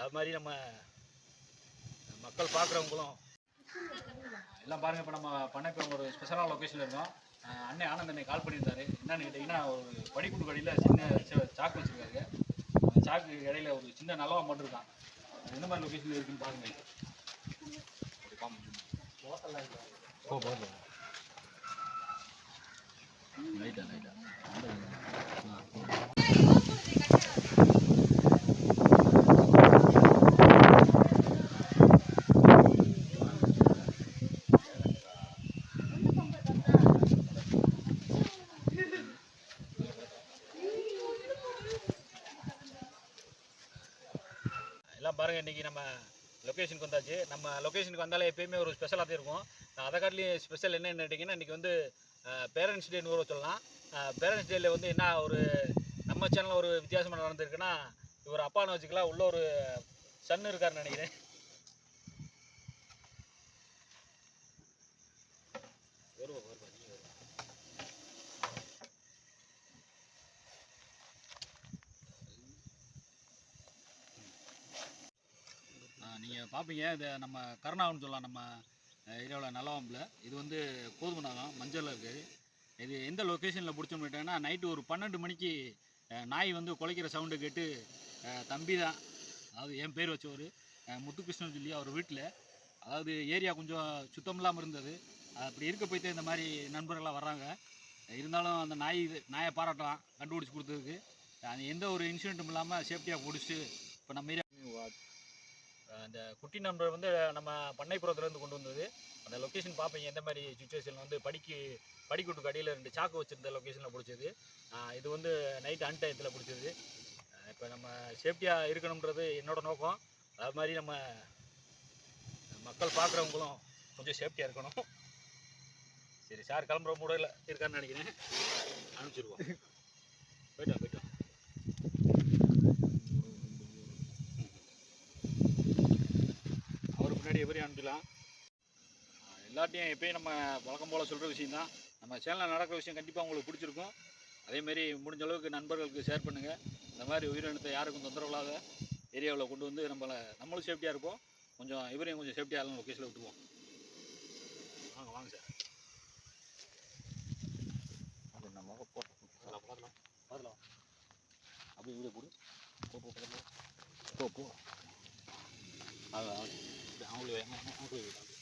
அது மாதிரி நம்ம மக்கள் பார்க்குறவங்களும் எல்லாம் பாருங்கள். இப்போ நம்ம பண்ண இப்போ ஒரு ஸ்பெஷலான லொக்கேஷனில் இருக்கோம். அண்ணன் ஆனந்த் அண்ணன் கால் பண்ணியிருந்தாரு. என்னன்னு கேட்டிங்கன்னா, ஒரு படிக்கூட்டு கடையில் சின்ன சாக்கு வச்சுருக்காரு. அந்த சாக்கு இடையில ஒரு சின்ன நலவா மட்டும் இருக்கான். எந்த மாதிரி லொக்கேஷனில் இருக்குன்னு பாருங்கள். லைட்டா எல்லாம் பாருங்கள். இன்றைக்கி நம்ம லொக்கேஷனுக்கு வந்தாச்சு. நம்ம லொக்கேஷனுக்கு வந்தாலே எப்பயுமே ஒரு ஸ்பெஷலாக தான் இருக்கும். அதை காட்டிலையும் ஸ்பெஷல் என்னென்னு கேட்டிங்கன்னா, இன்றைக்கி வந்து பேரண்ட்ஸ் டேன்னு கூட சொல்லலாம். பேரண்ட்ஸ் டேயில் வந்து என்ன ஒரு நம்ம சேனலில் ஒரு வித்தியாசமாக நடந்திருக்குன்னா, இவர் அப்பான்னு வச்சுக்கலாம், உள்ள ஒரு சன் இருக்காருன்னு நினைக்கிறேன். நீங்கள் பார்ப்பீங்க, இதை நம்ம கருணாவுன்னு சொல்லலாம். நம்ம ஏரியாவில் நல்லவாம்பில் இது வந்து கோதுமை நாகம் மஞ்சளில் இருக்குது. இது எந்த லொக்கேஷனில் பிடிச்சோன்னு கேட்டாங்கன்னா, நைட்டு ஒரு 12 மணிக்கு நாய் வந்து குலைக்கிற சவுண்டு கேட்டு தம்பி தான், அதாவது என் பேர் வச்சவர் முத்துகிருஷ்ணன் சொல்லி அவர் வீட்டில், அதாவது ஏரியா கொஞ்சம் சுத்தம் இல்லாமல் இருந்தது. அப்படி இருக்க போய்ட்டு இந்த மாதிரி நண்பர்கள்லாம் வர்றாங்க. இருந்தாலும் அந்த நாயை பாராட்டலாம் கண்டுபிடிச்சி கொடுத்ததுக்கு. அது எந்த ஒரு இன்சிடென்ட்டும் இல்லாமல் சேஃப்டியாக பிடிச்சிட்டு இப்போ நம்ம ஏரியா அந்த குட்டி நண்பர் வந்து நம்ம பண்ணைப்புறத்துலேருந்து கொண்டு வந்தது. அந்த லொக்கேஷன் பார்ப்பீங்க, எந்த மாதிரி சுச்சுவேஷனில் வந்து படிக்கூட்டு கடையில் 2 சாக்கு வச்சுருந்த லொக்கேஷனில் பிடிச்சது. இது வந்து நைட்டு அன்டயத்தில் பிடிச்சது. இப்போ நம்ம சேஃப்டியாக இருக்கணுன்றது என்னோடய நோக்கம். அது மாதிரி நம்ம மக்கள் பார்க்குறவங்களும் கொஞ்சம் சேஃப்டியாக இருக்கணும். சரி சார், கிளம்புற மூடையில் இருக்கான்னு நினைக்கிறேன். அனுப்பிச்சிருவோம். போய்ட்டோம். அவருக்கு முன்னாடி எவரையும் அனுப்பிக்கலாம். எல்லாத்தையும் எப்பயும் நம்ம வழக்கம் போல் சொல்கிற விஷயம் தான். நம்ம சேனலில் நடக்கிற விஷயம் கண்டிப்பாக உங்களுக்கு பிடிச்சிருக்கும். அதேமாரி முடிஞ்ச அளவுக்கு நண்பர்களுக்கு ஷேர் பண்ணுங்கள். இந்த மாதிரி உயிரினத்தை யாருக்கும் தொந்தரவு இல்லாத ஏரியாவில் கொண்டு வந்து நம்மளும் சேஃப்டியாக இருப்போம். கொஞ்சம் இவரையும் கொஞ்சம் சேஃப்டியாக லொக்கேஷனில் விட்டுருவோம். வாங்க சார். நம்ம பார்க்கலாம். அப்படி வீடியோ போடு. போ அவங்களுக்கு